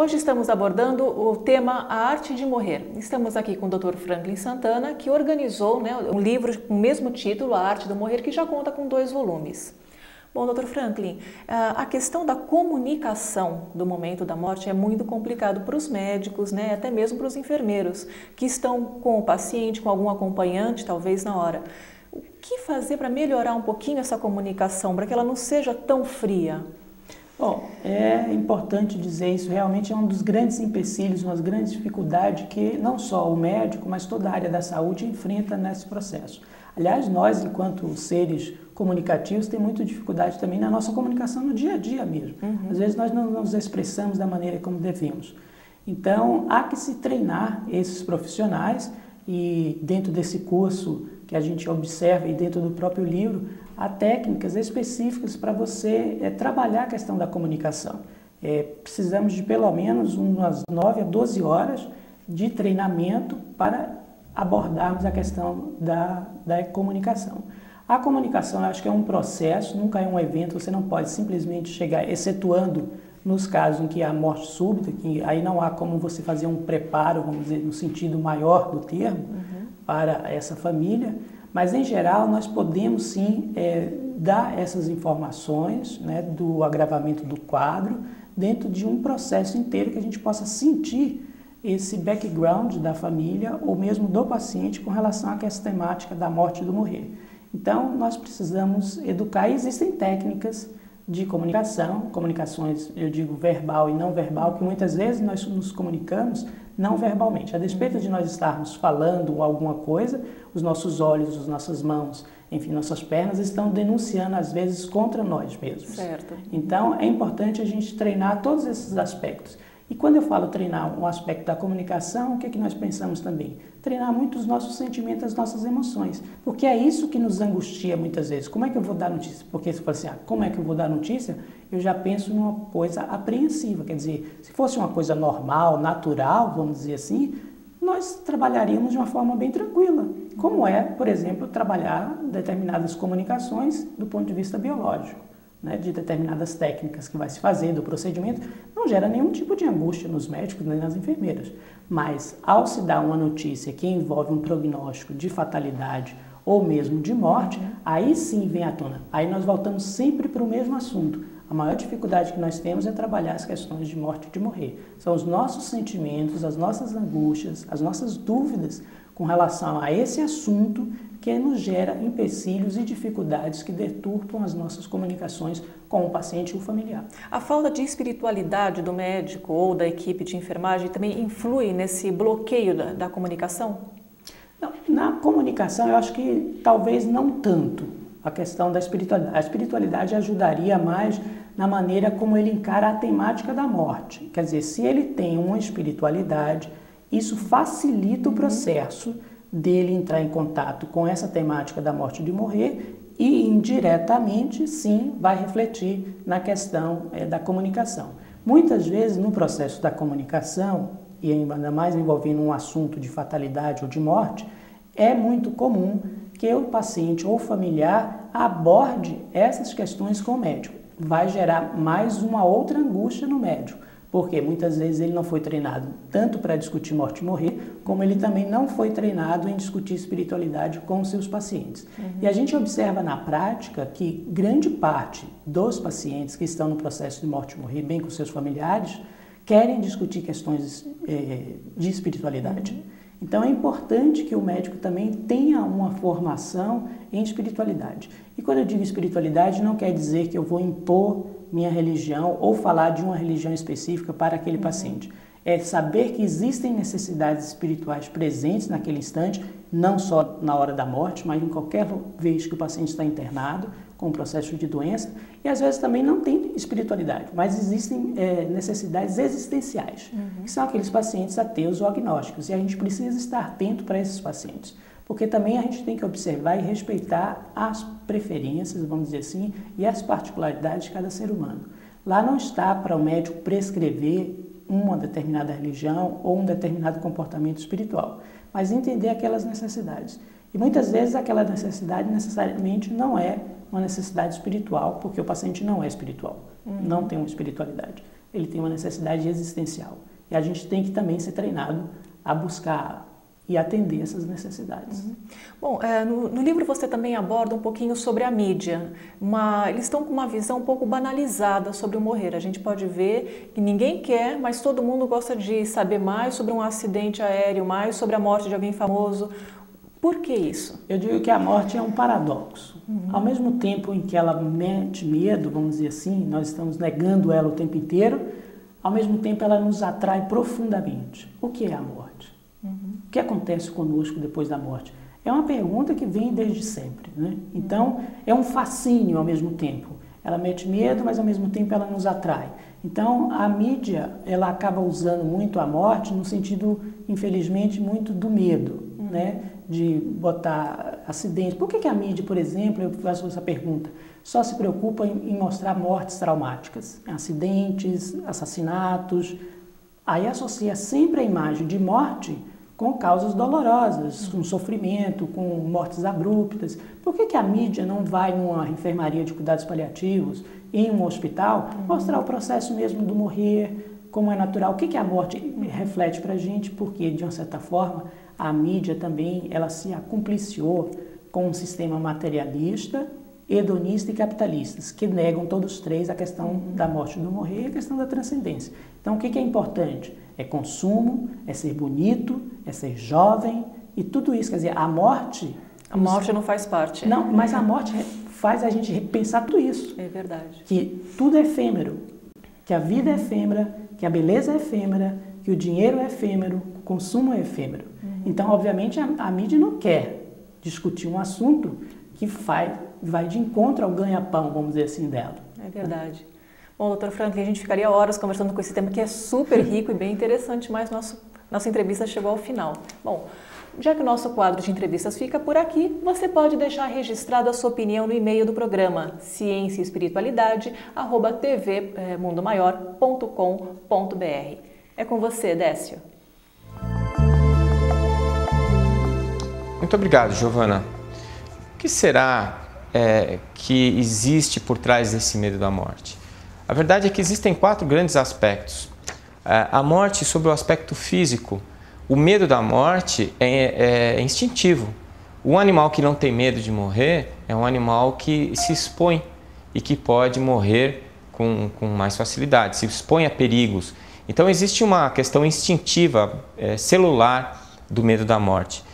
Hoje estamos abordando o tema A Arte de Morrer. Estamos aqui com o Dr. Franklin Santana, que organizou um livro com o mesmo título, A Arte do Morrer, que já conta com 2 volumes. Bom, Dr. Franklin, a questão da comunicação do momento da morte é muito complicado para os médicos, até mesmo para os enfermeiros, que estão com o paciente, com algum acompanhante, talvez na hora. O que fazer para melhorar um pouquinho essa comunicação, para que ela não seja tão fria? Bom, é importante dizer isso, realmente é um dos grandes empecilhos, uma das grandes dificuldades que não só o médico, mas toda a área da saúde enfrenta nesse processo. Aliás, nós, enquanto seres comunicativos, temos muita dificuldade também na nossa comunicação no dia a dia mesmo. Às vezes nós não nos expressamos da maneira como devemos. Então, há que se treinar esses profissionais e dentro desse curso que a gente observa e dentro do próprio livro, há técnicas específicas para você trabalhar a questão da comunicação. Precisamos de pelo menos umas 9 a 12 horas de treinamento para abordarmos a questão da comunicação. A comunicação, eu acho que é um processo, nunca é um evento, você não pode simplesmente chegar, excetuando nos casos em que há morte súbita, que aí não há como você fazer um preparo, vamos dizer, no sentido maior do termo, para essa família, mas em geral nós podemos sim dar essas informações do agravamento do quadro dentro de um processo inteiro que a gente possa sentir esse background da família ou mesmo do paciente com relação a essa temática da morte e do morrer. Então nós precisamos educar e existem técnicas de comunicação, comunicações, eu digo verbal e não verbal, que muitas vezes nós nos comunicamos não verbalmente. A despeito de nós estarmos falando alguma coisa, os nossos olhos, as nossas mãos, enfim, nossas pernas estão denunciando às vezes contra nós mesmos. Certo. Então é importante a gente treinar todos esses aspectos. E quando eu falo treinar um aspecto da comunicação, o que é que nós pensamos também? Treinar muito os nossos sentimentos, as nossas emoções. Porque é isso que nos angustia muitas vezes. Como é que eu vou dar notícia? Porque se for assim, como é que eu vou dar notícia? Eu já penso numa coisa apreensiva. Quer dizer, se fosse uma coisa normal, natural, vamos dizer assim, nós trabalharíamos de uma forma bem tranquila. Como é, por exemplo, trabalhar determinadas comunicações do ponto de vista biológico. De determinadas técnicas que vai se fazer, do procedimento, não gera nenhum tipo de angústia nos médicos nem nas enfermeiras. Mas, ao se dar uma notícia que envolve um prognóstico de fatalidade ou mesmo de morte, aí sim vem à tona. Aí nós voltamos sempre para o mesmo assunto. A maior dificuldade que nós temos é trabalhar as questões de morte e de morrer. São os nossos sentimentos, as nossas angústias, as nossas dúvidas com relação a esse assunto que nos gera empecilhos e dificuldades que deturpam as nossas comunicações com o paciente e o familiar. A falta de espiritualidade do médico ou da equipe de enfermagem também influi nesse bloqueio da comunicação? Não, na comunicação eu acho que talvez não tanto a questão da espiritualidade. A espiritualidade ajudaria mais na maneira como ele encara a temática da morte. Quer dizer, se ele tem uma espiritualidade, isso facilita o processo dele entrar em contato com essa temática da morte e de morrer e indiretamente, sim, vai refletir na questão da comunicação. Muitas vezes no processo da comunicação, e ainda mais envolvendo um assunto de fatalidade ou de morte, é muito comum que o paciente ou familiar aborde essas questões com o médico. Vai gerar mais uma outra angústia no médico. Porque muitas vezes ele não foi treinado tanto para discutir morte e morrer, como ele também não foi treinado em discutir espiritualidade com os seus pacientes. E a gente observa na prática que grande parte dos pacientes que estão no processo de morte e morrer, bem com seus familiares, querem discutir questões de espiritualidade. Então é importante que o médico também tenha uma formação em espiritualidade. E quando eu digo espiritualidade, não quer dizer que eu vou impor minha religião ou falar de uma religião específica para aquele paciente. É saber que existem necessidades espirituais presentes naquele instante, não só na hora da morte, mas em qualquer vez que o paciente está internado com um processo de doença, e às vezes também não tem espiritualidade, mas existem necessidades existenciais, que são aqueles pacientes ateus ou agnósticos, e a gente precisa estar atento para esses pacientes, porque também a gente tem que observar e respeitar as preferências, vamos dizer assim, e as particularidades de cada ser humano. Lá não está para o médico prescrever uma determinada religião ou um determinado comportamento espiritual, mas entender aquelas necessidades. E muitas vezes aquela necessidade necessariamente não é uma necessidade espiritual, porque o paciente não é espiritual, não tem uma espiritualidade. ele tem uma necessidade existencial. E a gente tem que também ser treinado a buscar e atender essas necessidades. Bom, no livro você também aborda um pouquinho sobre a mídia. Eles estão com uma visão um pouco banalizada sobre o morrer. A gente pode ver que ninguém quer, mas todo mundo gosta de saber mais sobre um acidente aéreo, mais sobre a morte de alguém famoso. Por que isso? Eu digo que a morte é um paradoxo. Ao mesmo tempo em que ela mete medo, vamos dizer assim, nós estamos negando ela o tempo inteiro, ao mesmo tempo ela nos atrai profundamente. O que é a morte? O que acontece conosco depois da morte? É uma pergunta que vem desde sempre, né? Então, é um fascínio ao mesmo tempo. Ela mete medo, mas ao mesmo tempo ela nos atrai. Então, a mídia, ela acaba usando muito a morte no sentido, infelizmente, muito do medo, né? De botar acidentes. Por que a mídia, por exemplo, eu faço essa pergunta, só se preocupa em mostrar mortes traumáticas? Acidentes, assassinatos. Aí associa sempre a imagem de morte com causas dolorosas, com sofrimento, com mortes abruptas. Por que a mídia não vai numa enfermaria de cuidados paliativos, em um hospital, mostrar o processo mesmo do morrer, como é natural? O que a morte reflete para a gente? Porque, de uma certa forma, a mídia também ela se acompliciou com um sistema materialista, hedonista e capitalista, que negam todos três a questão da morte e do morrer e a questão da transcendência. Então, o que é importante? É consumo, é ser bonito, é ser jovem e tudo isso. Quer dizer, a morte... A morte não faz parte. Não, mas a morte faz a gente repensar tudo isso. É verdade. Que tudo é efêmero, que a vida é efêmera, que a beleza é efêmera, que o dinheiro é efêmero, o consumo é efêmero. Então, obviamente, a mídia não quer discutir um assunto que vai de encontro ao ganha-pão, vamos dizer assim, dela. É verdade. Bom, doutor Franklin, a gente ficaria horas conversando com esse tema que é super rico e bem interessante, mas nossa entrevista chegou ao final. Bom, já que o nosso quadro de entrevistas fica por aqui, você pode deixar registrado a sua opinião no e-mail do programa cienciaespiritualidade@tvmundomaior.com.br. É com você, Décio. Muito obrigado, Giovana. O que será que existe por trás desse medo da morte? A verdade é que existem 4 grandes aspectos. A morte sobre o aspecto físico. O medo da morte é instintivo. Um animal que não tem medo de morrer é um animal que se expõe e que pode morrer com mais facilidade, se expõe a perigos. Então existe uma questão instintiva, celular do medo da morte.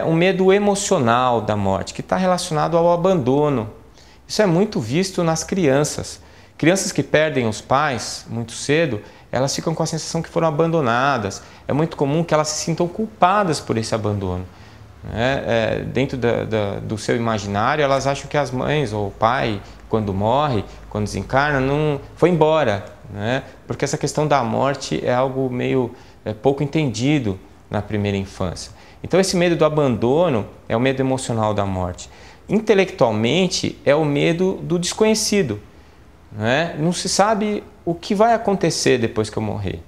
Um medo emocional da morte, que está relacionado ao abandono. Isso é muito visto nas crianças. Crianças que perdem os pais muito cedo, elas ficam com a sensação que foram abandonadas. É muito comum que elas se sintam culpadas por esse abandono. Dentro do seu imaginário, elas acham que as mães ou o pai, quando morre, quando desencarna, não foi embora. Porque essa questão da morte é algo meio pouco entendido na primeira infância. Então esse medo do abandono é o medo emocional da morte. Intelectualmente é o medo do desconhecido. Não se sabe o que vai acontecer depois que eu morrer.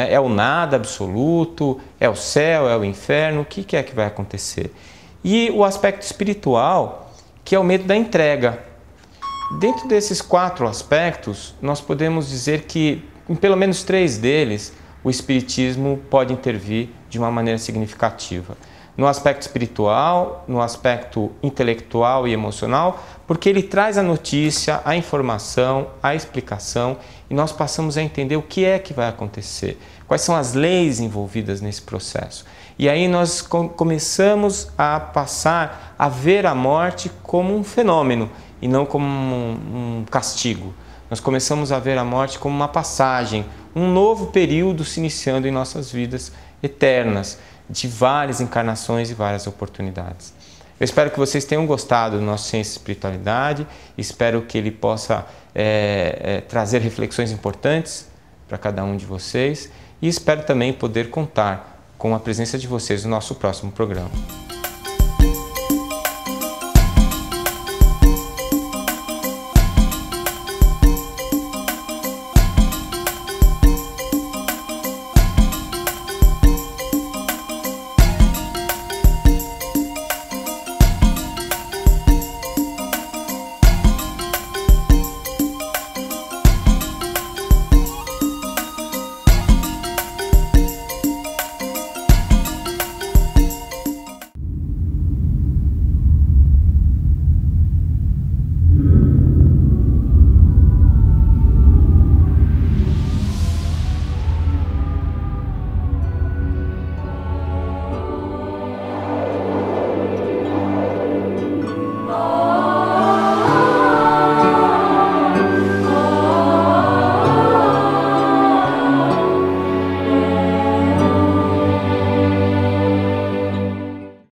É o nada absoluto, é o céu, é o inferno, o que é que vai acontecer? E o aspecto espiritual, que é o medo da entrega. Dentro desses 4 aspectos, nós podemos dizer que em pelo menos 3 deles, o Espiritismo pode intervir de uma maneira significativa. No aspecto espiritual, no aspecto intelectual e emocional, porque ele traz a notícia, a informação, a explicação e nós passamos a entender o que é que vai acontecer, quais são as leis envolvidas nesse processo. E aí nós começamos a passar a ver a morte como um fenômeno e não como um castigo. Nós começamos a ver a morte como uma passagem, um novo período se iniciando em nossas vidas eternas, de várias encarnações e várias oportunidades. Eu espero que vocês tenham gostado do nosso Ciência e Espiritualidade, espero que ele possa trazer reflexões importantes para cada um de vocês e espero também poder contar com a presença de vocês no nosso próximo programa.